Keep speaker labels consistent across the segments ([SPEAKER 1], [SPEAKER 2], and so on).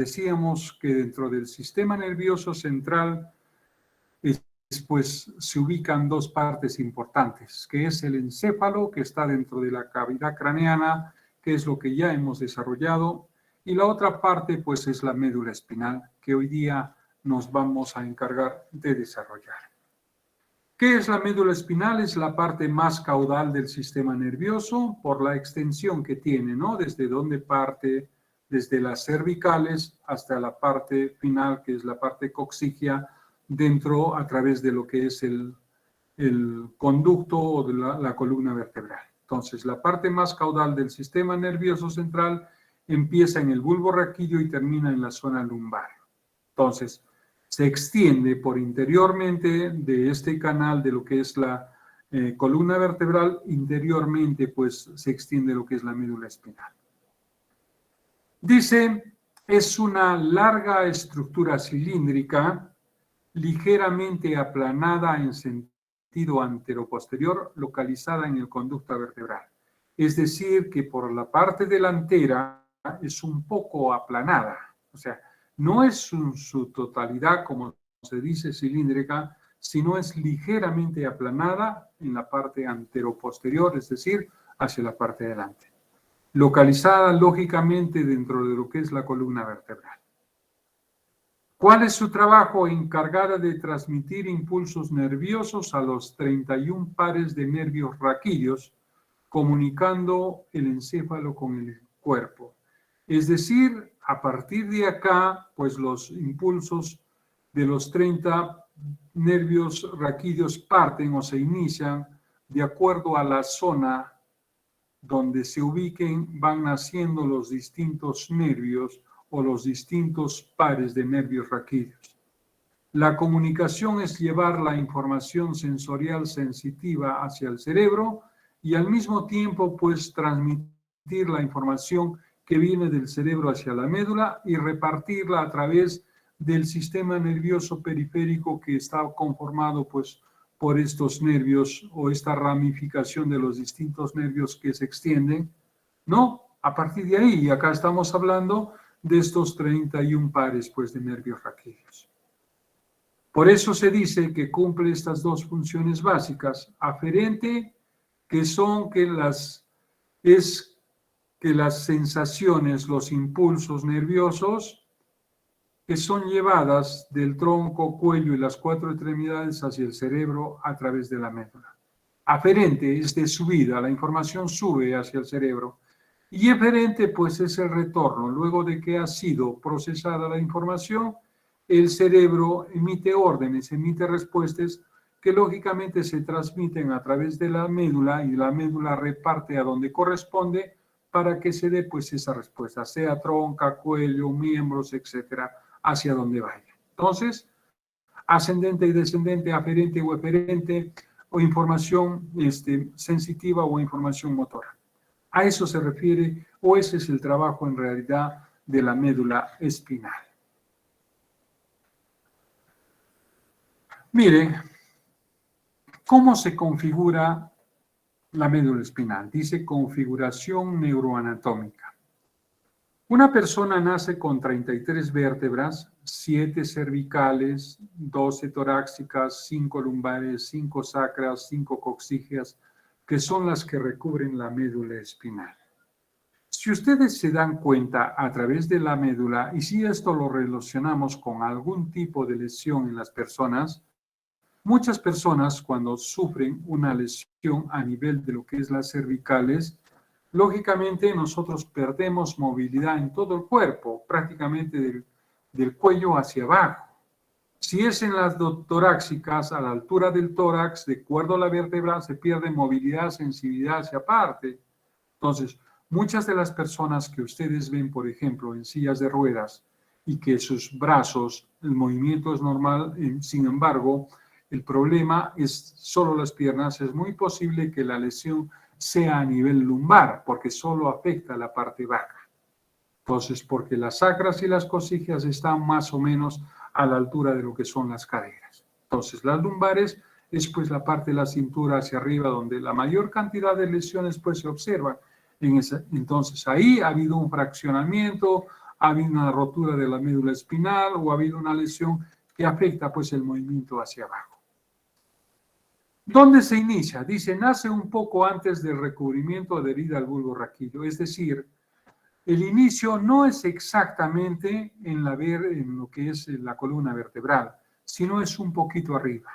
[SPEAKER 1] decíamos que dentro del sistema nervioso central pues se ubican dos partes importantes, que es el encéfalo, que está dentro de la cavidad craneana, que es lo que ya hemos desarrollado, y la otra parte pues es la médula espinal, que hoy día nos vamos a encargar de desarrollar. ¿Qué es la médula espinal? Es la parte más caudal del sistema nervioso por la extensión que tiene, ¿no? Desde donde parte, desde las cervicales hasta la parte final, que es la parte coxígea, dentro a través de lo que es el conducto o de la columna vertebral. Entonces, la parte más caudal del sistema nervioso central empieza en el bulbo raquídeo y termina en la zona lumbar. Entonces, se extiende por interiormente de este canal de lo que es la columna vertebral, interiormente pues se extiende lo que es la médula espinal. Dice, es una larga estructura cilíndrica ligeramente aplanada en sentido anteroposterior, localizada en el conducto vertebral. Es decir, que por la parte delantera es un poco aplanada, o sea, no es en su totalidad, como se dice, cilíndrica, sino es ligeramente aplanada en la parte anteroposterior, es decir, hacia la parte de delante. Localizada, lógicamente, dentro de lo que es la columna vertebral. ¿Cuál es su trabajo? Encargada de transmitir impulsos nerviosos a los 31 pares de nervios raquídeos, comunicando el encéfalo con el cuerpo. Es decir, a partir de acá, pues los impulsos de los 30 nervios raquídeos parten o se inician de acuerdo a la zona donde se ubiquen, van naciendo los distintos nervios o los distintos pares de nervios raquídeos. La comunicación es llevar la información sensorial sensitiva hacia el cerebro y al mismo tiempo pues transmitir la información que viene del cerebro hacia la médula y repartirla a través del sistema nervioso periférico que está conformado pues por estos nervios o esta ramificación de los distintos nervios que se extienden, ¿no? A partir de ahí, y acá estamos hablando de estos 31 pares pues, de nervios raquídeos. Por eso se dice que cumple estas dos funciones básicas, aferente, que son que las sensaciones, los impulsos nerviosos, que son llevadas del tronco, cuello y las 4 extremidades hacia el cerebro a través de la médula. Aferente es de subida, la información sube hacia el cerebro. Y eferente, pues, es el retorno. Luego de que ha sido procesada la información, el cerebro emite órdenes, emite respuestas que lógicamente se transmiten a través de la médula y la médula reparte a donde corresponde para que se dé, pues, esa respuesta, sea tronca, cuello, miembros, etcétera, hacia donde vaya. Entonces, ascendente y descendente, aferente o eferente, o información sensitiva o información motora. A eso se refiere, o ese es el trabajo en realidad de la médula espinal. Mire, ¿cómo se configura la médula espinal? Dice configuración neuroanatómica. Una persona nace con 33 vértebras, 7 cervicales, 12 torácicas, 5 lumbares, 5 sacras, 5 coxígeas, que son las que recubren la médula espinal. Si ustedes se dan cuenta a través de la médula, y si esto lo relacionamos con algún tipo de lesión en las personas, muchas personas cuando sufren una lesión a nivel de lo que es las cervicales, lógicamente nosotros perdemos movilidad en todo el cuerpo, prácticamente del cuello hacia abajo. Si es en las torácicas, a la altura del tórax, de acuerdo a la vértebra, se pierde movilidad, sensibilidad hacia parte. Entonces, muchas de las personas que ustedes ven, por ejemplo, en sillas de ruedas y que sus brazos, el movimiento es normal, sin embargo, el problema es solo las piernas, es muy posible que la lesión sea a nivel lumbar, porque solo afecta a la parte baja. Entonces, porque las sacras y las coxígeas están más o menos a la altura de lo que son las caderas. Entonces, las lumbares es pues la parte de la cintura hacia arriba donde la mayor cantidad de lesiones pues se observan. Entonces, ahí ha habido un fraccionamiento, ha habido una rotura de la médula espinal o ha habido una lesión que afecta pues el movimiento hacia abajo. ¿Dónde se inicia? Dice, nace un poco antes del recubrimiento adherida al bulbo raquídeo, es decir, el inicio no es exactamente en lo que es la columna vertebral, sino es un poquito arriba,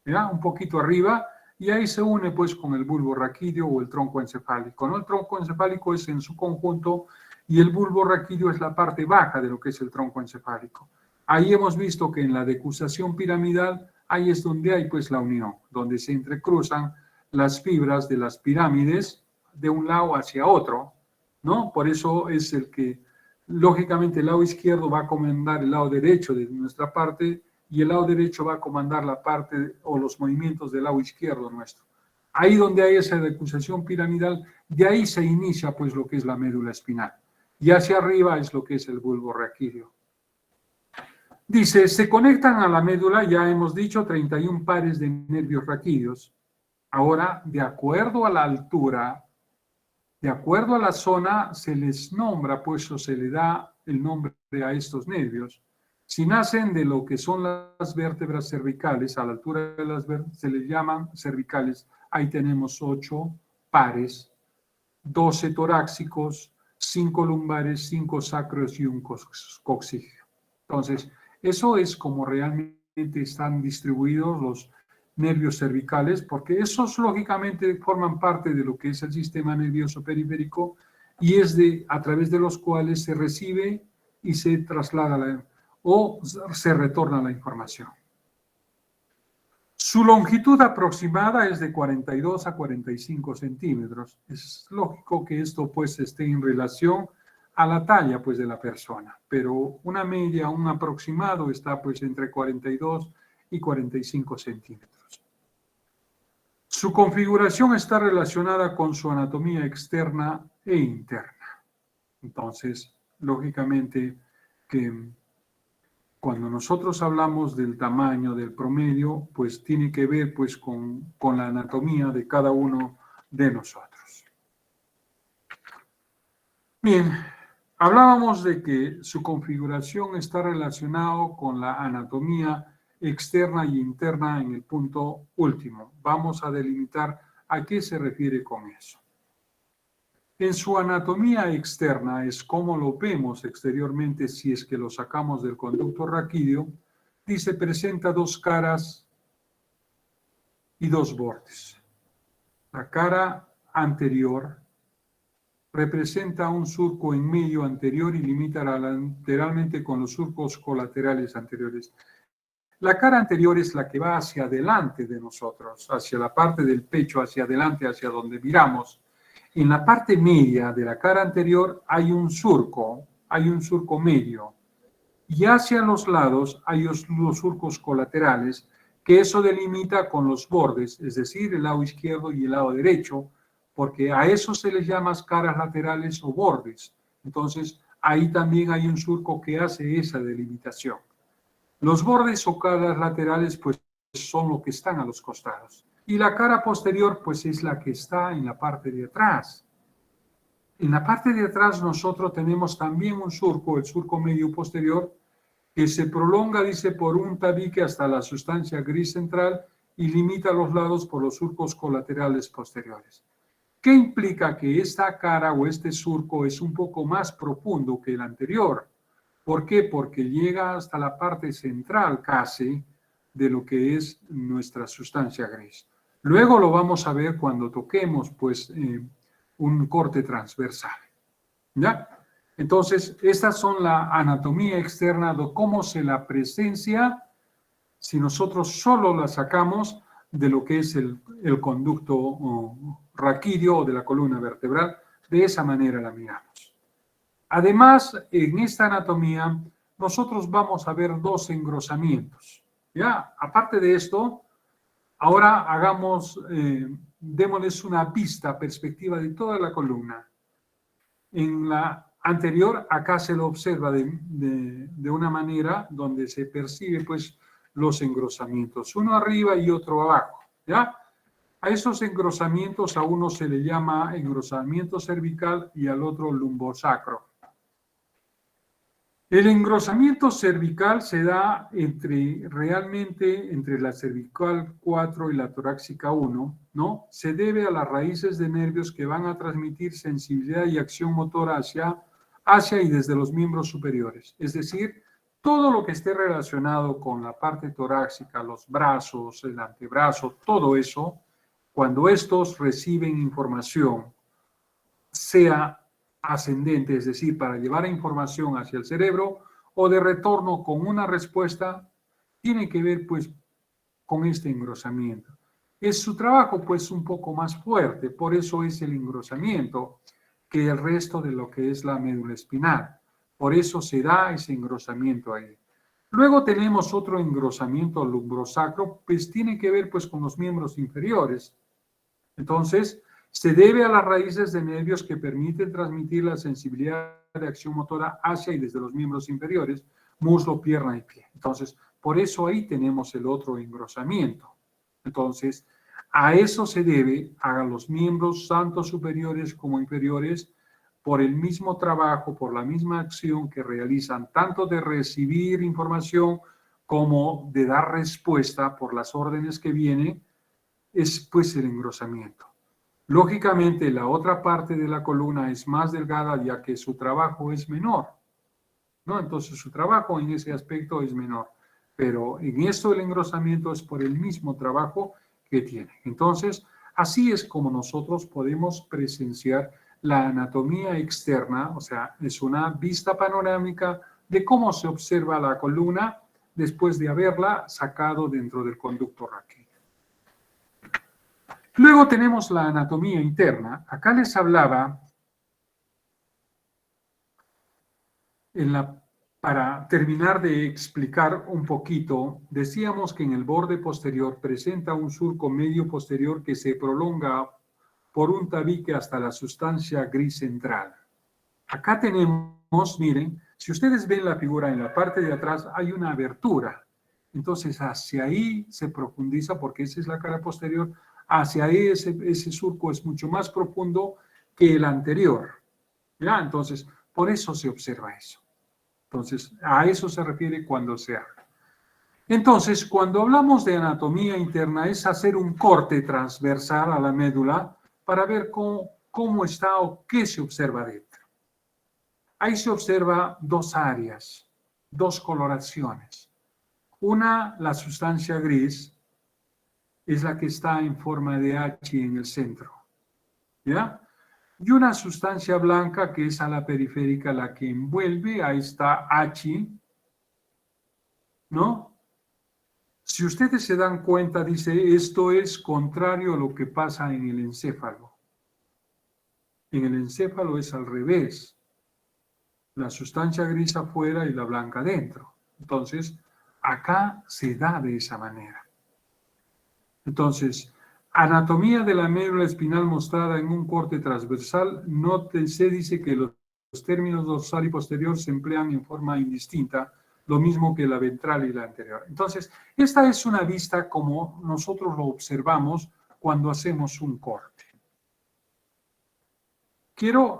[SPEAKER 1] ¿ya? Un poquito arriba, y ahí se une pues con el bulbo raquídeo o el tronco encefálico, ¿no? El tronco encefálico es en su conjunto y el bulbo raquídeo es la parte baja de lo que es el tronco encefálico. Ahí hemos visto que en la decusación piramidal, ahí es donde hay pues la unión, donde se entrecruzan las fibras de las pirámides de un lado hacia otro, ¿no? Por eso es el que, lógicamente, el lado izquierdo va a comandar el lado derecho de nuestra parte y el lado derecho va a comandar la parte o los movimientos del lado izquierdo nuestro. Ahí donde hay esa decusación piramidal, de ahí se inicia pues lo que es la médula espinal. Y hacia arriba es lo que es el bulbo raquídeo. Dice, se conectan a la médula, ya hemos dicho, 31 pares de nervios raquídeos. Ahora, de acuerdo a la altura, de acuerdo a la zona, se les nombra, pues, o se le da el nombre a estos nervios. Si nacen de lo que son las vértebras cervicales, a la altura de las vértebras, se les llaman cervicales. Ahí tenemos 8 pares, 12 torácicos, 5 lumbares, 5 sacros y un coxígeo. Entonces, eso es como realmente están distribuidos los nervios cervicales, porque esos lógicamente forman parte de lo que es el sistema nervioso periférico y es a través de los cuales se recibe y se traslada o se retorna la información. Su longitud aproximada es de 42 a 45 centímetros. Es lógico que esto pues esté en relación a la talla pues de la persona, pero una media, un aproximado está pues entre 42 y 45 centímetros. Su configuración está relacionada con su anatomía externa e interna. Entonces, lógicamente que cuando nosotros hablamos del tamaño del promedio, pues tiene que ver pues con la anatomía de cada uno de nosotros. Bien, hablábamos de que su configuración está relacionada con la anatomía externa y interna en el punto último. Vamos a delimitar a qué se refiere con eso. En su anatomía externa es como lo vemos exteriormente si es que lo sacamos del conducto raquídeo, dice presenta 2 caras y 2 bordes. La cara anterior representa un surco en medio anterior y limita lateralmente con los surcos colaterales anteriores. La cara anterior es la que va hacia adelante de nosotros, hacia la parte del pecho, hacia adelante, hacia donde miramos. En la parte media de la cara anterior hay un surco medio. Y hacia los lados hay los surcos colaterales, que eso delimita con los bordes, es decir, el lado izquierdo y el lado derecho, porque a eso se les llama caras laterales o bordes. Entonces, ahí también hay un surco que hace esa delimitación. Los bordes o caras laterales, pues, son lo que están a los costados. Y la cara posterior, pues, es la que está en la parte de atrás. En la parte de atrás nosotros tenemos también un surco, el surco medio posterior, que se prolonga, dice, por un tabique hasta la sustancia gris central y limita los lados por los surcos colaterales posteriores. ¿Qué implica? Que esta cara o este surco es un poco más profundo que el anterior. ¿Por qué? Porque llega hasta la parte central casi de lo que es nuestra sustancia gris. Luego lo vamos a ver cuando toquemos pues un corte transversal. ¿Ya? Entonces, estas son la anatomía externa de cómo se la presencia si nosotros solo la sacamos de lo que es el conducto raquídeo o de la columna vertebral. De esa manera la miramos. Además, en esta anatomía, nosotros vamos a ver 2 engrosamientos. ¿Ya? Aparte de esto, ahora démosles una vista, perspectiva de toda la columna. En la anterior, acá se lo observa de una manera donde se percibe pues los engrosamientos, uno arriba y otro abajo, ¿ya? A esos engrosamientos a uno se le llama engrosamiento cervical y al otro lumbosacro. El engrosamiento cervical se da realmente entre la cervical 4 y la torácica 1, ¿no? Se debe a las raíces de nervios que van a transmitir sensibilidad y acción motora hacia y desde los miembros superiores. Es decir, todo lo que esté relacionado con la parte torácica, los brazos, el antebrazo, todo eso, cuando estos reciben información, sea ascendente, es decir, para llevar información hacia el cerebro, o de retorno con una respuesta, tiene que ver pues con este engrosamiento. Es su trabajo pues un poco más fuerte, por eso es el engrosamiento que el resto de lo que es la médula espinal. Por eso se da ese engrosamiento ahí. Luego tenemos otro engrosamiento lumbrosacro, pues tiene que ver pues con los miembros inferiores. Entonces, se debe a las raíces de nervios que permiten transmitir la sensibilidad de acción motora hacia y desde los miembros inferiores, muslo, pierna y pie. Entonces, por eso ahí tenemos el otro engrosamiento. Entonces, a eso se debe a los miembros tanto superiores como inferiores por el mismo trabajo, por la misma acción que realizan, tanto de recibir información como de dar respuesta por las órdenes que vienen, es pues el engrosamiento. Lógicamente, la otra parte de la columna es más delgada ya que su trabajo es menor, ¿no? Entonces, su trabajo en ese aspecto es menor. Pero en esto el engrosamiento es por el mismo trabajo que tiene. Entonces, así es como nosotros podemos presenciar la anatomía externa, o sea, es una vista panorámica de cómo se observa la columna después de haberla sacado dentro del conducto raquídeo. Luego tenemos la anatomía interna. Acá les hablaba, para terminar de explicar un poquito, decíamos que en el borde posterior presenta un surco medio posterior que se prolonga por un tabique hasta la sustancia gris central. Acá tenemos, miren, si ustedes ven la figura en la parte de atrás hay una abertura. Entonces hacia ahí se profundiza porque esa es la cara posterior. Hacia ahí ese surco es mucho más profundo que el anterior. ¿Ya? Entonces, por eso se observa eso. Entonces, a eso se refiere cuando se habla. Entonces, cuando hablamos de anatomía interna es hacer un corte transversal a la médula para ver cómo está o qué se observa dentro. Ahí se observa dos áreas, dos coloraciones. Una, la sustancia gris, es la que está en forma de H en el centro, ¿ya? Y una sustancia blanca que es a la periférica, la que envuelve, ahí está H, ¿no? Si ustedes se dan cuenta, dice, esto es contrario a lo que pasa en el encéfalo. En el encéfalo es al revés. La sustancia gris afuera y la blanca adentro. Entonces, acá se da de esa manera. Entonces, anatomía de la médula espinal mostrada en un corte transversal, se dice que los términos dorsal y posterior se emplean en forma indistinta, lo mismo que la ventral y la anterior. Entonces, esta es una vista como nosotros lo observamos cuando hacemos un corte.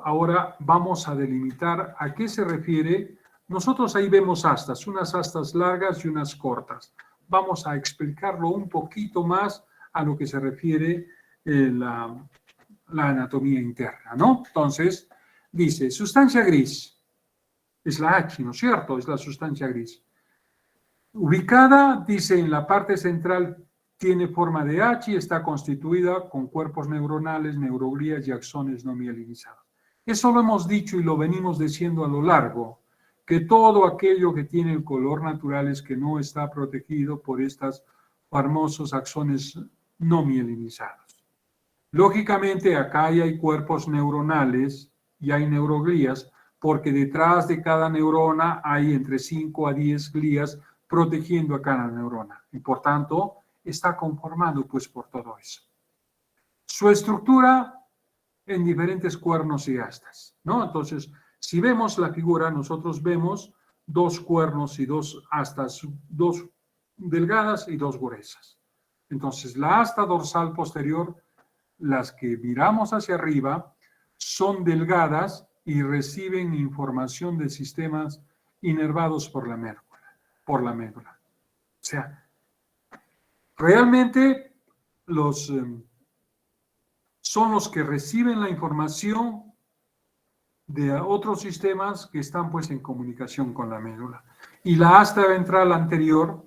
[SPEAKER 1] Ahora vamos a delimitar a qué se refiere. Nosotros ahí vemos astas, unas astas largas y unas cortas. Vamos a explicarlo un poquito más a lo que se refiere la anatomía interna, ¿no? Entonces, dice, sustancia gris, es la H, ¿no es cierto? Es la sustancia gris. Ubicada, dice, en la parte central tiene forma de H y está constituida con cuerpos neuronales, neuroglías y axones no mielinizados. Eso lo hemos dicho y lo venimos diciendo a lo largo, que todo aquello que tiene el color natural es que no está protegido por estos famosos axones no mielinizados. Lógicamente, acá hay cuerpos neuronales y hay neuroglías, porque detrás de cada neurona hay entre 5 a 10 glías protegiendo a cada neurona. Y por tanto, está conformado pues por todo eso. Su estructura en diferentes cuernos y astas, ¿no? Entonces, si vemos la figura, nosotros vemos dos cuernos y dos astas, dos delgadas y dos gruesas. Entonces, la asta dorsal posterior, las que miramos hacia arriba, son delgadas y reciben información de sistemas inervados por la médula. O sea, realmente son los que reciben la información de otros sistemas que están pues en comunicación con la médula. Y la asta ventral anterior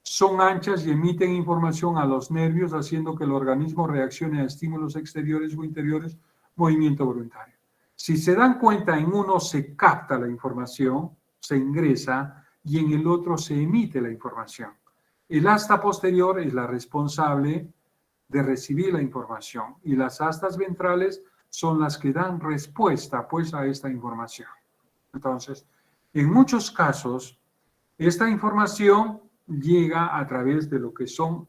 [SPEAKER 1] son anchas y emiten información a los nervios, haciendo que el organismo reaccione a estímulos exteriores o interiores, movimiento voluntario. Si se dan cuenta, en uno se capta la información, se ingresa, y en el otro se emite la información. El asta posterior es la responsable de recibir la información y las astas ventrales son las que dan respuesta pues a esta información. Entonces, en muchos casos, esta información llega a través de lo que son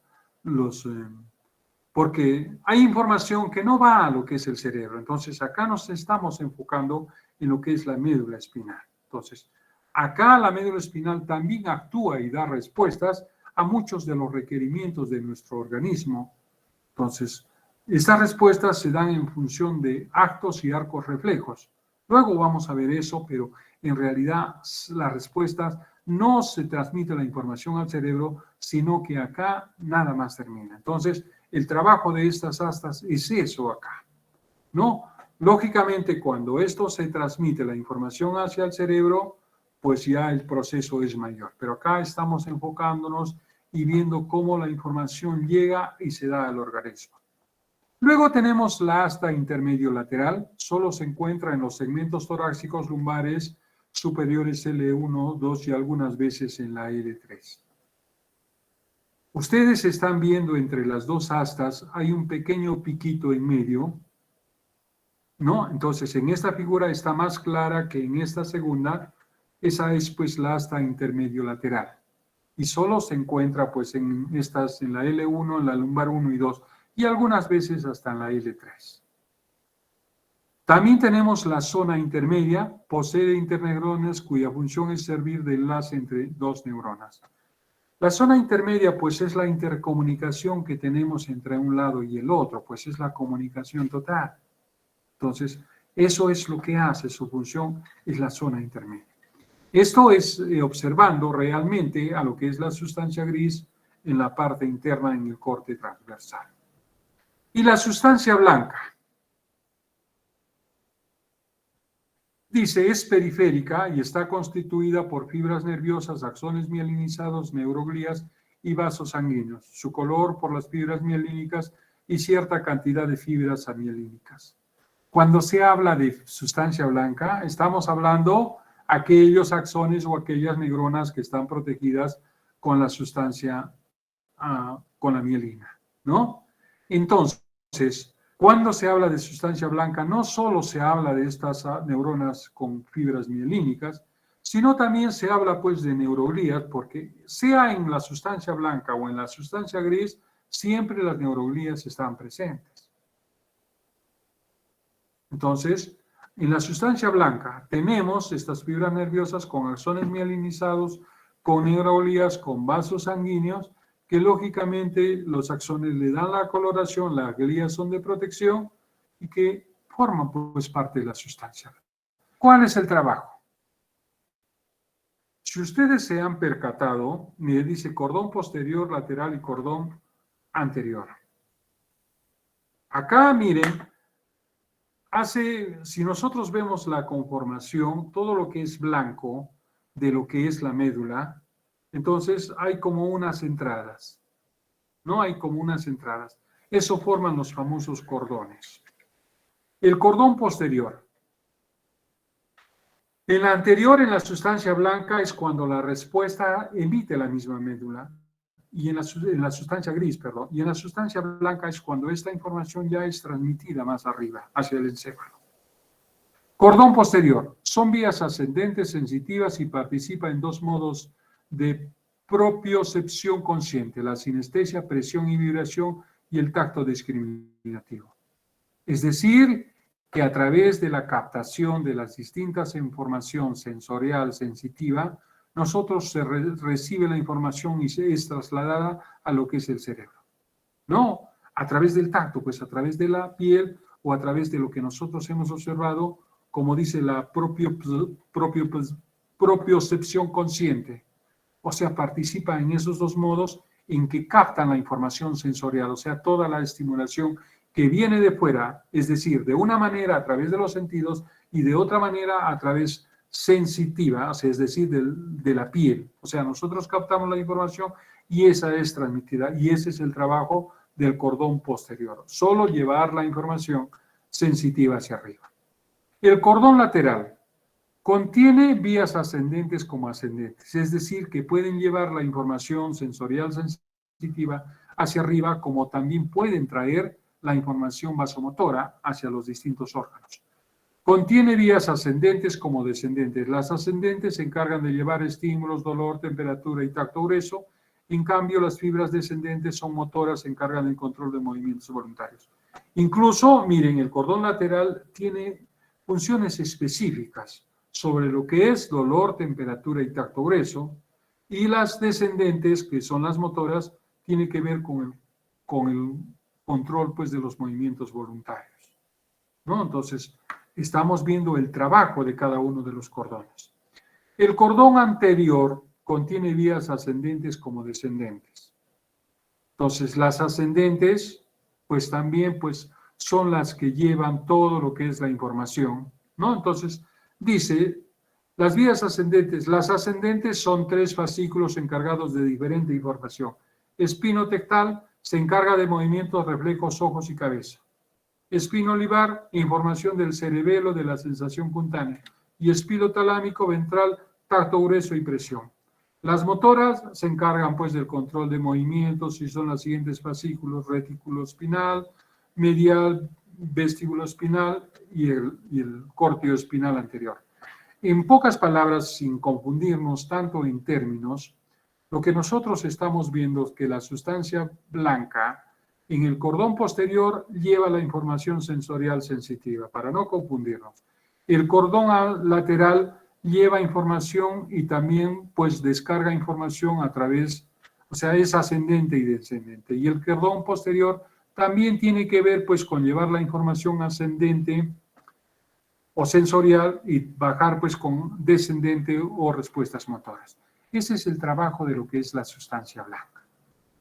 [SPEAKER 1] porque hay información que no va a lo que es el cerebro. Entonces, acá nos estamos enfocando en lo que es la médula espinal. Entonces, acá la médula espinal también actúa y da respuestas a muchos de los requerimientos de nuestro organismo. Entonces, estas respuestas se dan en función de actos y arcos reflejos. Luego vamos a ver eso, pero en realidad las respuestas no se transmite la información al cerebro, sino que acá nada más termina. Entonces, el trabajo de estas astas es eso acá, ¿no? Lógicamente, cuando esto se transmite la información hacia el cerebro, pues ya el proceso es mayor. Pero acá estamos enfocándonos y viendo cómo la información llega y se da al organismo. Luego tenemos la asta intermedio lateral, solo se encuentra en los segmentos torácicos lumbares superiores L1, 2 y algunas veces en la L3. Ustedes están viendo entre las dos astas, hay un pequeño piquito en medio, ¿no? Entonces, en esta figura está más clara que en esta segunda. Esa es pues la asta intermedio lateral. Y solo se encuentra pues en la L1, en la lumbar 1 y 2, y algunas veces hasta en la L3. También tenemos la zona intermedia, posee interneuronas cuya función es servir de enlace entre dos neuronas. La zona intermedia pues es la intercomunicación que tenemos entre un lado y el otro, pues es la comunicación total. Entonces, eso es lo que hace, su función es la zona intermedia. Esto es observando realmente a lo que es la sustancia gris en la parte interna en el corte transversal. Y la sustancia blanca, dice, es periférica y está constituida por fibras nerviosas, axones mielinizados, neuroglías y vasos sanguíneos. Su color por las fibras mielínicas y cierta cantidad de fibras amielínicas. Cuando se habla de sustancia blanca, estamos hablando aquellos axones o aquellas neuronas que están protegidas con la sustancia, con la mielina, ¿no? Entonces, cuando se habla de sustancia blanca, no solo se habla de estas neuronas con fibras mielínicas, sino también se habla pues de neuroglías, porque sea en la sustancia blanca o en la sustancia gris, siempre las neuroglías están presentes. Entonces, en la sustancia blanca tenemos estas fibras nerviosas con axones mielinizados, con neuroglías, con vasos sanguíneos, que lógicamente los axones le dan la coloración, las glías son de protección y que forman pues parte de la sustancia. ¿Cuál es el trabajo? Si ustedes se han percatado, me dice cordón posterior, lateral y cordón anterior. Acá, miren, si nosotros vemos la conformación, todo lo que es blanco de lo que es la médula, entonces hay como unas entradas, ¿no? Hay como unas entradas. Eso forman los famosos cordones. El cordón posterior. En la anterior, en la sustancia blanca, es cuando la respuesta emite la misma médula. Y en la sustancia gris, perdón. Y en la sustancia blanca es cuando esta información ya es transmitida más arriba, hacia el encéfalo. Cordón posterior. Son vías ascendentes sensitivas y participa en dos modos de propiocepción consciente, la sinestesia, presión y vibración, y el tacto discriminativo. Es decir, que a través de la captación de las distintas información sensorial sensitiva, nosotros se recibe la información y se es trasladada a lo que es el cerebro. No a través del tacto, pues a través de la piel o a través de lo que nosotros hemos observado, como dice la propiocepción consciente. O sea, participa en esos dos modos en que captan la información sensorial, o sea, toda la estimulación que viene de fuera, es decir, de una manera a través de los sentidos y de otra manera a través sensitiva, o sea, es decir, de la piel. O sea, nosotros captamos la información y esa es transmitida, y ese es el trabajo del cordón posterior, solo llevar la información sensitiva hacia arriba. El cordón lateral contiene vías ascendentes como ascendentes, es decir, que pueden llevar la información sensorial sensitiva hacia arriba, como también pueden traer la información vasomotora hacia los distintos órganos. Contiene vías ascendentes como descendentes. Las ascendentes se encargan de llevar estímulos, dolor, temperatura y tacto grueso. En cambio, las fibras descendentes son motoras, se encargan del control de movimientos voluntarios. Incluso, miren, el cordón lateral tiene funciones específicas sobre lo que es dolor, temperatura y tacto grueso, y las descendentes, que son las motoras, tienen que ver con el control, pues, de los movimientos voluntarios, ¿no? Entonces, estamos viendo el trabajo de cada uno de los cordones. El cordón anterior contiene vías ascendentes como descendentes. Entonces, las ascendentes, pues también, pues, son las que llevan todo lo que es la información, ¿no? Entonces, dice, las vías ascendentes. Las ascendentes son 3 fascículos encargados de diferente información. Espino tectal se encarga de movimientos, reflejos, ojos y cabeza. Espino olivar, información del cerebelo, de la sensación cutánea. Y espino talámico ventral, tacto grueso y presión. Las motoras se encargan, pues, del control de movimientos y son los siguientes fascículos: retículo espinal, medial, vestíbulo espinal y el córteo espinal anterior. En pocas palabras, sin confundirnos tanto en términos, lo que nosotros estamos viendo es que la sustancia blanca en el cordón posterior lleva la información sensorial sensitiva, para no confundirnos. El cordón lateral lleva información y también, pues, descarga información a través, o sea, es ascendente y descendente. Y el cordón posterior también tiene que ver, pues, con llevar la información ascendente o sensorial y bajar, pues, con descendente o respuestas motoras. Ese es el trabajo de lo que es la sustancia blanca.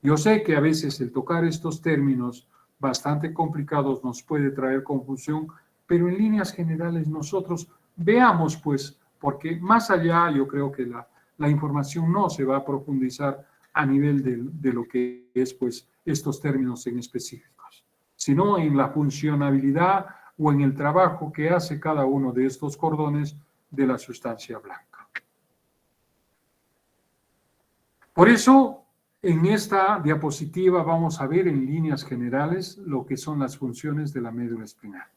[SPEAKER 1] Yo sé que a veces el tocar estos términos bastante complicados nos puede traer confusión, pero en líneas generales nosotros veamos, pues, porque más allá yo creo que la información no se va a profundizar a nivel de lo que es, pues, estos términos en específicos, sino en la funcionabilidad o en el trabajo que hace cada uno de estos cordones de la sustancia blanca. Por eso, en esta diapositiva vamos a ver en líneas generales lo que son las funciones de la médula espinal.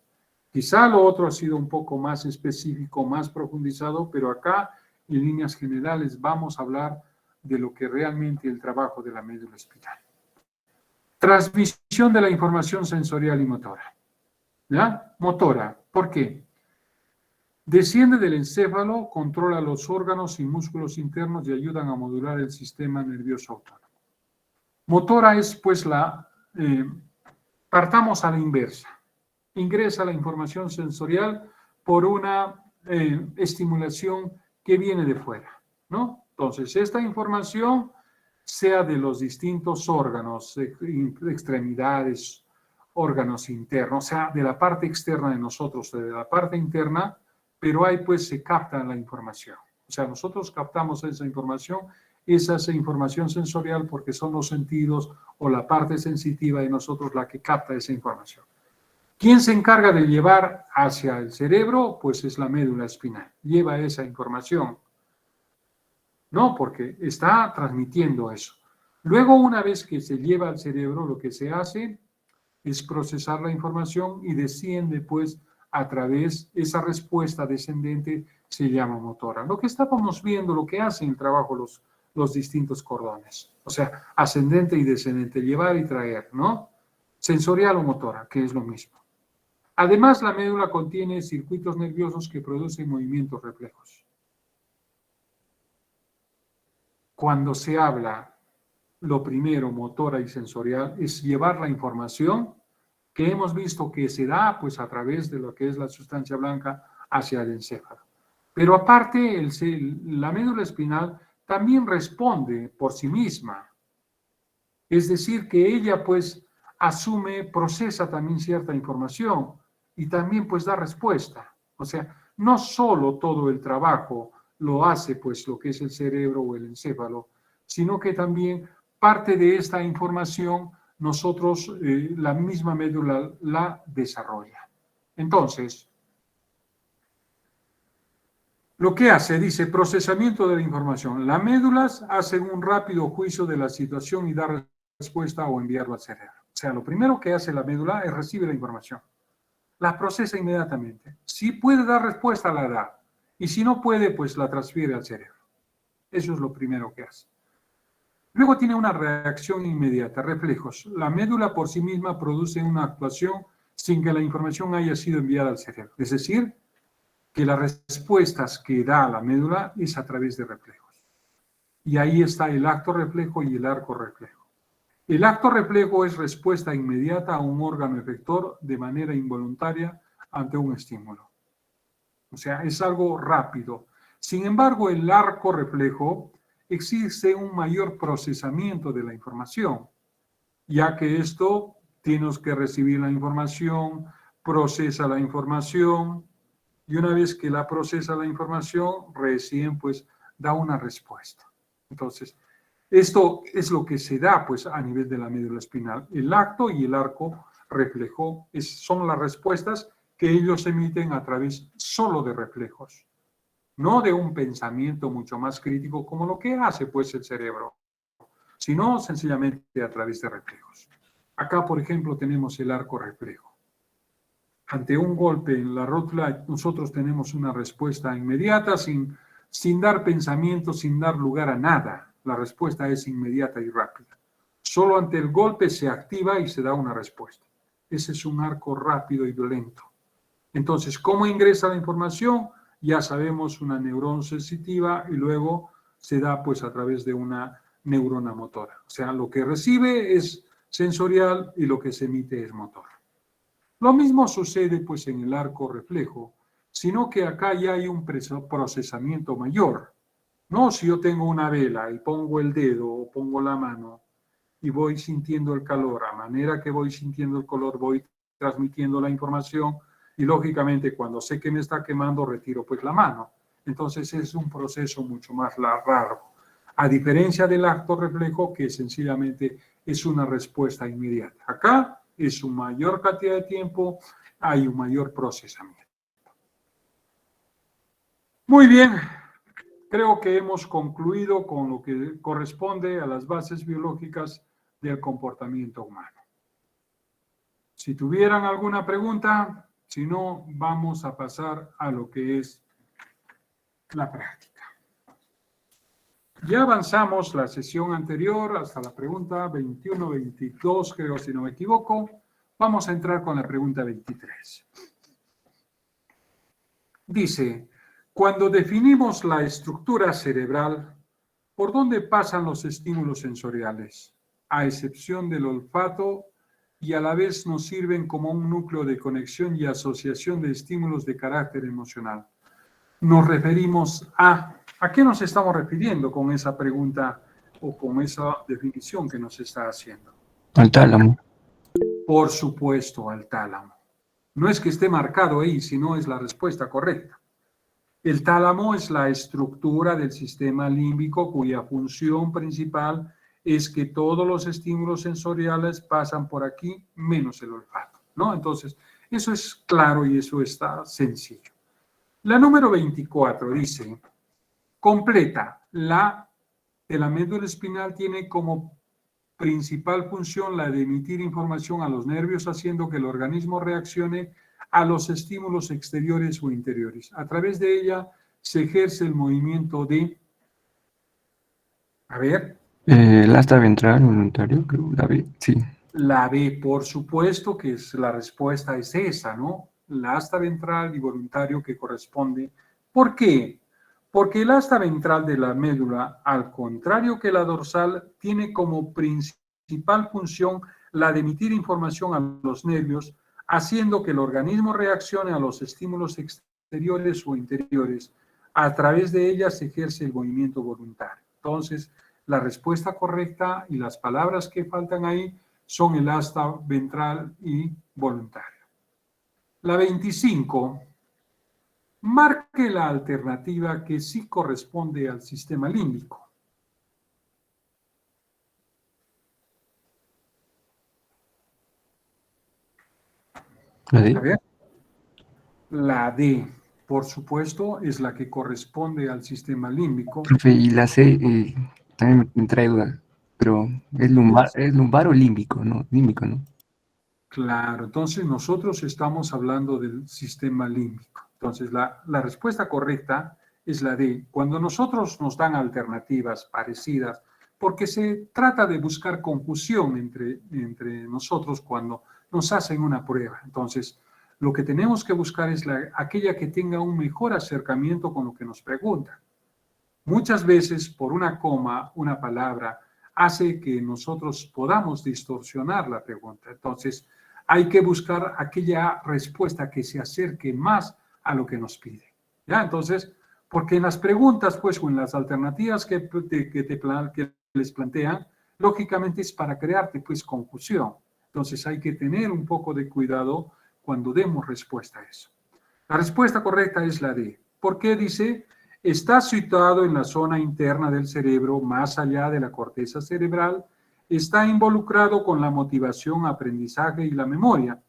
[SPEAKER 1] Quizá lo otro ha sido un poco más específico, más profundizado, pero acá en líneas generales vamos a hablar de lo que realmente es el trabajo de la médula espinal. Transmisión de la información sensorial y motora. ¿Ya? Motora. ¿Por qué? Desciende del encéfalo, controla los órganos y músculos internos y ayudan a modular el sistema nervioso autónomo. Motora es, pues, partamos a la inversa. Ingresa la información sensorial por una estimulación que viene de fuera, ¿no? Entonces, esta información, sea de los distintos órganos, extremidades, órganos internos, o sea, de la parte externa de nosotros, de la parte interna, pero ahí, pues, se capta la información. O sea, nosotros captamos esa información sensorial, porque son los sentidos o la parte sensitiva de nosotros la que capta esa información. ¿Quién se encarga de llevar hacia el cerebro? Pues es la médula espinal. Lleva esa información, ¿no? Porque está transmitiendo eso. Luego, una vez que se lleva al cerebro, lo que se hace es procesar la información y desciende, pues, a través, esa respuesta descendente se llama motora. Lo que estábamos viendo, lo que hacen el trabajo los distintos cordones. O sea, ascendente y descendente, llevar y traer, ¿no? Sensorial o motora, que es lo mismo. Además, la médula contiene circuitos nerviosos que producen movimientos reflejos. Cuando se habla, lo primero, motora y sensorial, es llevar la información que hemos visto que se da, pues, a través de lo que es la sustancia blanca hacia el encéfalo. Pero aparte, la médula espinal también responde por sí misma. Es decir, que ella pues asume, procesa también cierta información y también pues da respuesta. O sea, no solo todo el trabajo lo hace pues lo que es el cerebro o el encéfalo, sino que también parte de esta información nosotros, la misma médula la desarrolla. Entonces, lo que hace, dice, procesamiento de la información. Las médulas hacen un rápido juicio de la situación y dar respuesta o enviarlo al cerebro. O sea, lo primero que hace la médula es recibir la información. La procesa inmediatamente. Si puede dar respuesta, la da. Y si no puede, pues la transfiere al cerebro. Eso es lo primero que hace. Luego tiene una reacción inmediata, reflejos. La médula por sí misma produce una actuación sin que la información haya sido enviada al cerebro. Es decir, que las respuestas que da la médula es a través de reflejos. Y ahí está el acto reflejo y el arco reflejo. El acto reflejo es respuesta inmediata a un órgano efector de manera involuntaria ante un estímulo. O sea, es algo rápido. Sin embargo, el arco reflejo exige un mayor procesamiento de la información, ya que esto tienes que recibir la información, procesa la información, y una vez que la procesa la información, recién pues da una respuesta. Entonces, esto es lo que se da pues a nivel de la médula espinal. El acto y el arco reflejo son las respuestas que ellos emiten a través solo de reflejos, no de un pensamiento mucho más crítico como lo que hace pues el cerebro, sino sencillamente a través de reflejos. Acá, por ejemplo, tenemos el arco reflejo. Ante un golpe en la rótula, nosotros tenemos una respuesta inmediata sin dar pensamiento, sin dar lugar a nada. La respuesta es inmediata y rápida. Solo ante el golpe se activa y se da una respuesta. Ese es un arco rápido y violento. Entonces, ¿cómo ingresa la información? Ya sabemos, una neurona sensitiva y luego se da pues a través de una neurona motora. O sea, lo que recibe es sensorial y lo que se emite es motor. Lo mismo sucede pues en el arco reflejo, sino que acá ya hay un procesamiento mayor. No, si yo tengo una vela y pongo el dedo o pongo la mano y voy sintiendo el calor, a manera que voy sintiendo el color voy transmitiendo la información y lógicamente cuando sé que me está quemando retiro pues la mano. Entonces es un proceso mucho más largo, a diferencia del acto reflejo que sencillamente es una respuesta inmediata. Acá es una mayor cantidad de tiempo, hay un mayor procesamiento. Muy bien, creo que hemos concluido con lo que corresponde a las bases biológicas del comportamiento humano. Si tuvieran alguna pregunta, si no, vamos a pasar a lo que es la práctica. Ya avanzamos la sesión anterior hasta la pregunta 21, 22, creo, si no me equivoco. Vamos a entrar con la pregunta 23. Dice, cuando definimos la estructura cerebral, ¿por dónde pasan los estímulos sensoriales? A excepción del olfato, y a la vez nos sirven como un núcleo de conexión y asociación de estímulos de carácter emocional. Nos referimos ¿a qué nos estamos refiriendo con esa pregunta o con esa definición que nos está haciendo?
[SPEAKER 2] Al tálamo.
[SPEAKER 1] Por supuesto, al tálamo. No es que esté marcado ahí, sino es la respuesta correcta. El tálamo es la estructura del sistema límbico cuya función principal es que todos los estímulos sensoriales pasan por aquí, menos el olfato, ¿no? Entonces, eso es claro y eso está sencillo. La número 24 dice, completa, la de la médula espinal tiene como principal función la de emitir información a los nervios, haciendo que el organismo reaccione a los estímulos exteriores o interiores. A través de ella se ejerce el movimiento de... A ver.
[SPEAKER 2] El asta ventral voluntario, creo, la B, sí.
[SPEAKER 1] La B, por supuesto que la respuesta es esa, ¿no? La asta ventral y voluntario que corresponde. ¿Por qué? Porque el asta ventral de la médula, al contrario que la dorsal, tiene como principal función la de emitir información a los nervios, haciendo que el organismo reaccione a los estímulos exteriores o interiores, A través de ella se ejerce el movimiento voluntario. Entonces, la respuesta correcta y las palabras que faltan ahí son el asta ventral y voluntario. La 25. Marque la alternativa que sí corresponde al sistema límbico.
[SPEAKER 2] ¿La
[SPEAKER 1] A
[SPEAKER 2] D?
[SPEAKER 1] ver, la D, por supuesto, es la que corresponde al sistema límbico.
[SPEAKER 2] Profe, y la C también me trae duda, pero ¿es lumbar o límbico, no? Límbico, ¿no?
[SPEAKER 1] Claro, entonces nosotros estamos hablando del sistema límbico. Entonces, la respuesta correcta es la D. Cuando nosotros nos dan alternativas parecidas, porque se trata de buscar confusión entre nosotros cuando nos hacen una prueba. Entonces, lo que tenemos que buscar es aquella que tenga un mejor acercamiento con lo que nos preguntan. Muchas veces, por una coma, una palabra, hace que nosotros podamos distorsionar la pregunta. Entonces, hay que buscar aquella respuesta que se acerque más a lo que nos pide. ¿Ya? Entonces, porque en las preguntas, pues, o en las alternativas que les plantean, lógicamente es para crearte, pues, confusión. Entonces, hay que tener un poco de cuidado cuando demos respuesta a eso. La respuesta correcta es la D. ¿Por qué dice? Está situado en la zona interna del cerebro, más allá de la corteza cerebral. Está involucrado con la motivación, aprendizaje y la memoria.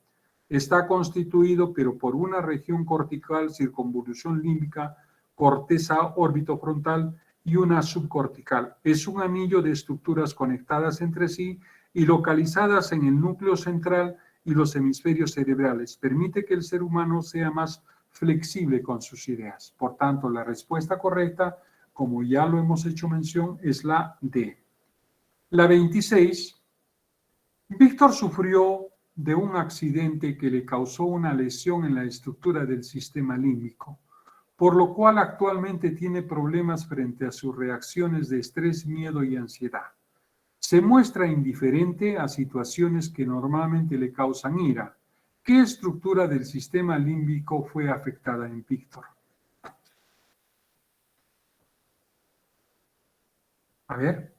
[SPEAKER 1] Está constituido, pero por una región cortical, circunvolución límbica, corteza orbitofrontal y una subcortical. Es un anillo de estructuras conectadas entre sí y localizadas en el núcleo central y los hemisferios cerebrales. Permite que el ser humano sea más flexible con sus ideas. Por tanto, la respuesta correcta, como ya lo hemos hecho mención, es la D. La 26. Víctor sufrió de un accidente que le causó una lesión en la estructura del sistema límbico, por lo cual actualmente tiene problemas frente a sus reacciones de estrés, miedo y ansiedad. Se muestra indiferente a situaciones que normalmente le causan ira. ¿Qué estructura del sistema límbico fue afectada en Víctor? A ver.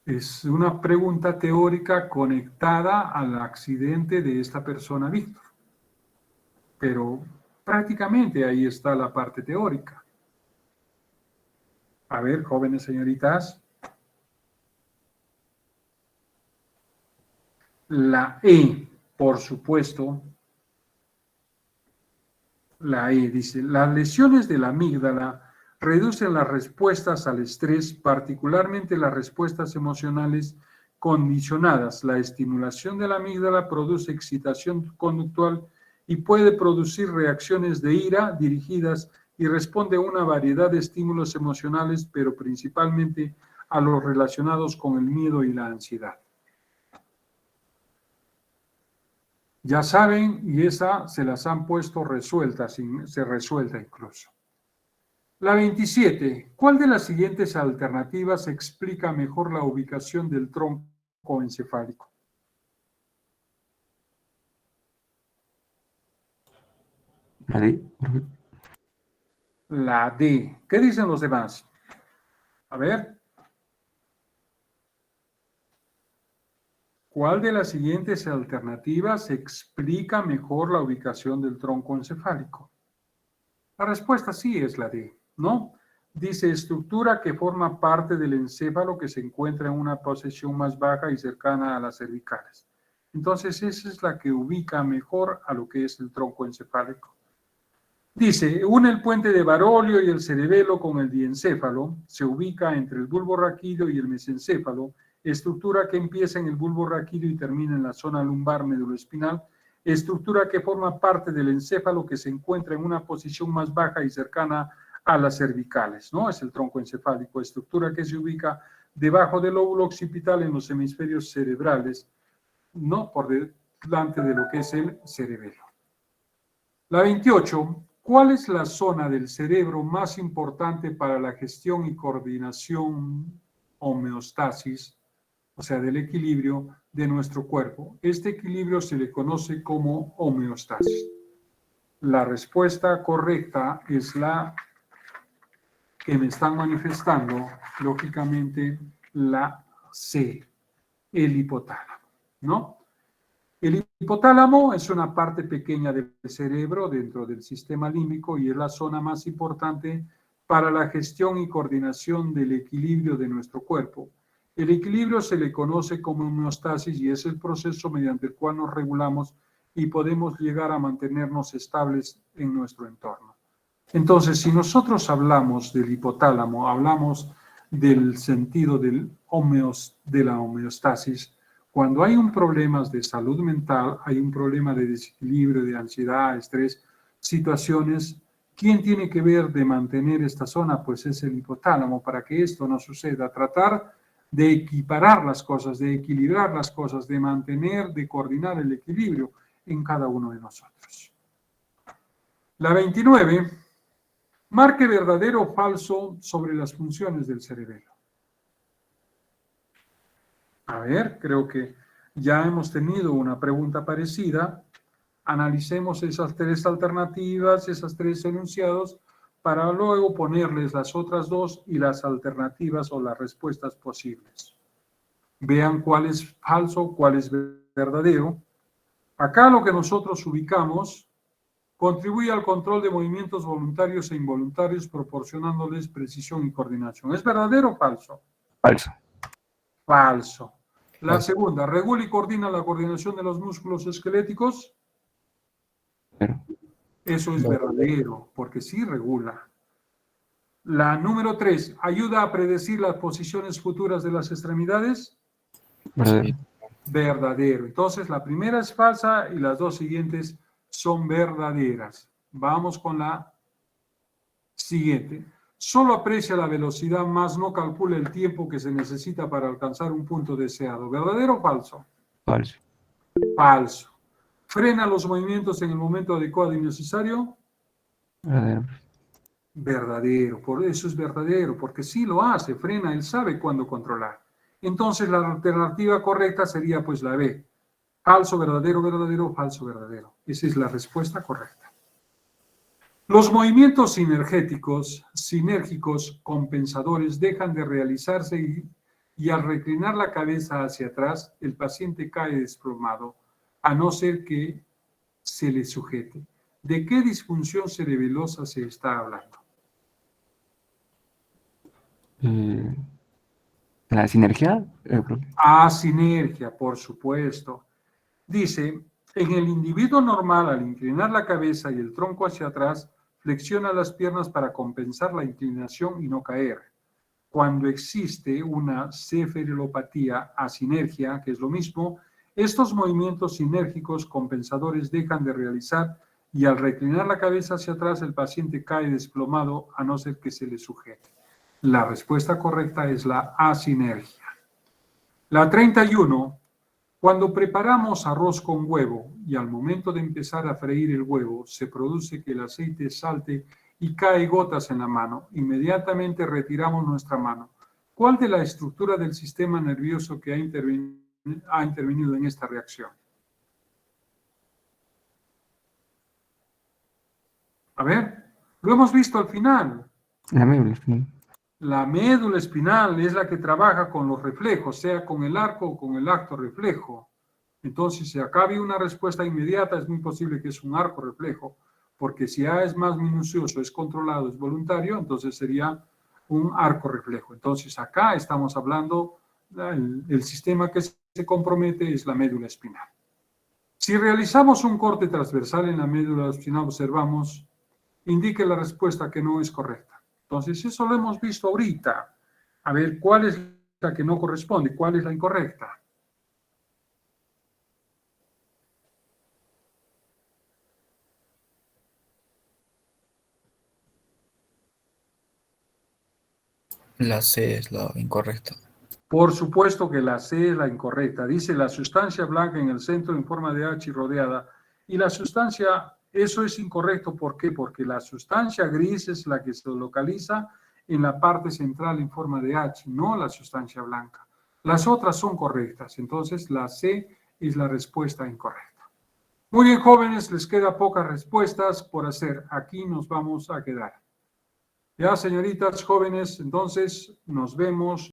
[SPEAKER 1] Es una pregunta teórica conectada al accidente de esta persona, Víctor. Pero prácticamente ahí está la parte teórica. A ver, jóvenes señoritas. La E, por supuesto. La E dice, las lesiones de la amígdala reducen las respuestas al estrés, particularmente las respuestas emocionales condicionadas. La estimulación de la amígdala produce excitación conductual y puede producir reacciones de ira dirigidas y responde a una variedad de estímulos emocionales, pero principalmente a los relacionados con el miedo y la ansiedad. Ya saben, y esa se las han puesto resueltas, se resuelta incluso. La 27. ¿Cuál de las siguientes alternativas explica mejor la ubicación del tronco encefálico?
[SPEAKER 2] ¿La D? Profe.
[SPEAKER 1] La D. ¿Qué dicen los demás? A ver. ¿Cuál de las siguientes alternativas explica mejor la ubicación del tronco encefálico? La respuesta sí es la D, ¿no? Dice estructura que forma parte del encéfalo que se encuentra en una posición más baja y cercana a las cervicales. Entonces, esa es la que ubica mejor a lo que es el tronco encefálico. Dice, une el puente de Barolio y el cerebelo con el diencéfalo, se ubica entre el bulbo raquídeo y el mesencéfalo, estructura que empieza en el bulbo raquídeo y termina en la zona lumbar meduloespinal, estructura que forma parte del encéfalo que se encuentra en una posición más baja y cercana a las cervicales, ¿no? Es el tronco encefálico, estructura que se ubica debajo del lóbulo occipital en los hemisferios cerebrales, no por delante de lo que es el cerebelo. La 28. ¿Cuál es la zona del cerebro más importante para la gestión y coordinación homeostasis, o sea, del equilibrio de nuestro cuerpo? Este equilibrio se le conoce como homeostasis. La respuesta correcta es la que me están manifestando, lógicamente, la C, el hipotálamo, ¿no? El hipotálamo es una parte pequeña del cerebro dentro del sistema límbico y es la zona más importante para la gestión y coordinación del equilibrio de nuestro cuerpo. El equilibrio se le conoce como homeostasis y es el proceso mediante el cual nos regulamos y podemos llegar a mantenernos estables en nuestro entorno. Entonces, si nosotros hablamos del hipotálamo, hablamos del sentido de la homeostasis, cuando hay un problema de salud mental, hay un problema de desequilibrio, de ansiedad, estrés, situaciones, ¿quién tiene que ver de mantener esta zona? Pues es el hipotálamo para que esto no suceda. Tratar de equiparar las cosas, de equilibrar las cosas, de mantener, de coordinar el equilibrio en cada uno de nosotros. La 29, marque verdadero o falso sobre las funciones del cerebelo. A ver, creo que ya hemos tenido una pregunta parecida. Analicemos esas tres alternativas, esos tres enunciados, para luego ponerles las otras dos y las alternativas o las respuestas posibles. Vean cuál es falso, cuál es verdadero. Acá lo que nosotros ubicamos contribuye al control de movimientos voluntarios e involuntarios proporcionándoles precisión y coordinación. ¿Es verdadero o falso?
[SPEAKER 2] Falso.
[SPEAKER 1] Falso. La segunda, regula y coordina la coordinación de los músculos esqueléticos.
[SPEAKER 2] Pero,
[SPEAKER 1] Eso es verdadero, porque sí regula. La número 3, ayuda a predecir las posiciones futuras de las extremidades.
[SPEAKER 2] verdadero.
[SPEAKER 1] Verdadero. Entonces, la primera es falsa y las dos siguientes son verdaderas. Vamos con la siguiente. Solo aprecia la velocidad, más no calcula el tiempo que se necesita para alcanzar un punto deseado. ¿Verdadero o falso?
[SPEAKER 2] Falso.
[SPEAKER 1] Falso. ¿Frena los movimientos en el momento adecuado y necesario?
[SPEAKER 2] Verdadero.
[SPEAKER 1] Verdadero. Por eso es verdadero, porque sí lo hace, frena, él sabe cuándo controlar. Entonces, la alternativa correcta sería pues la B. Falso, verdadero, verdadero, falso, verdadero. Esa es la respuesta correcta. Los movimientos sinérgicos compensadores dejan de realizarse y al reclinar la cabeza hacia atrás, el paciente cae desplomado, a no ser que se le sujete. ¿De qué disfunción cerebelosa se está hablando?
[SPEAKER 2] La sinergia.
[SPEAKER 1] Sinergia, por supuesto. Dice, en el individuo normal, al inclinar la cabeza y el tronco hacia atrás, flexiona las piernas para compensar la inclinación y no caer. Cuando existe una cefalopatía asinergia, que es lo mismo, estos movimientos sinérgicos compensadores dejan de realizar y al reclinar la cabeza hacia atrás el paciente cae desplomado a no ser que se le sujete. La respuesta correcta es la asinergia. La 31. Cuando preparamos arroz con huevo y al momento de empezar a freír el huevo se produce que el aceite salte y cae gotas en la mano, inmediatamente retiramos nuestra mano. ¿Cuál de la estructura del sistema nervioso que ha intervenido en esta reacción? A ver, lo hemos visto al final.
[SPEAKER 2] La médula.
[SPEAKER 1] La médula espinal es la que trabaja con los reflejos, sea con el arco o con el acto reflejo. Entonces, si acá había una respuesta inmediata, es muy posible que es un arco reflejo, porque si A es más minucioso, es controlado, es voluntario, entonces sería un arco reflejo. Entonces, acá estamos hablando, el sistema que se compromete es la médula espinal. Si realizamos un corte transversal en la médula espinal, observamos, indique la respuesta que no es correcta. Entonces, eso lo hemos visto ahorita. A ver, ¿cuál es la que no corresponde? ¿Cuál es la incorrecta?
[SPEAKER 3] La C es la incorrecta.
[SPEAKER 1] Por supuesto que la C es la incorrecta. Dice la sustancia blanca en el centro en forma de H y rodeada. Y la sustancia, eso es incorrecto. ¿Por qué? Porque la sustancia gris es la que se localiza en la parte central en forma de H, no la sustancia blanca. Las otras son correctas. Entonces, la C es la respuesta incorrecta. Muy bien, jóvenes, les queda pocas respuestas por hacer. Aquí nos vamos a quedar. Ya, señoritas, jóvenes, entonces nos vemos.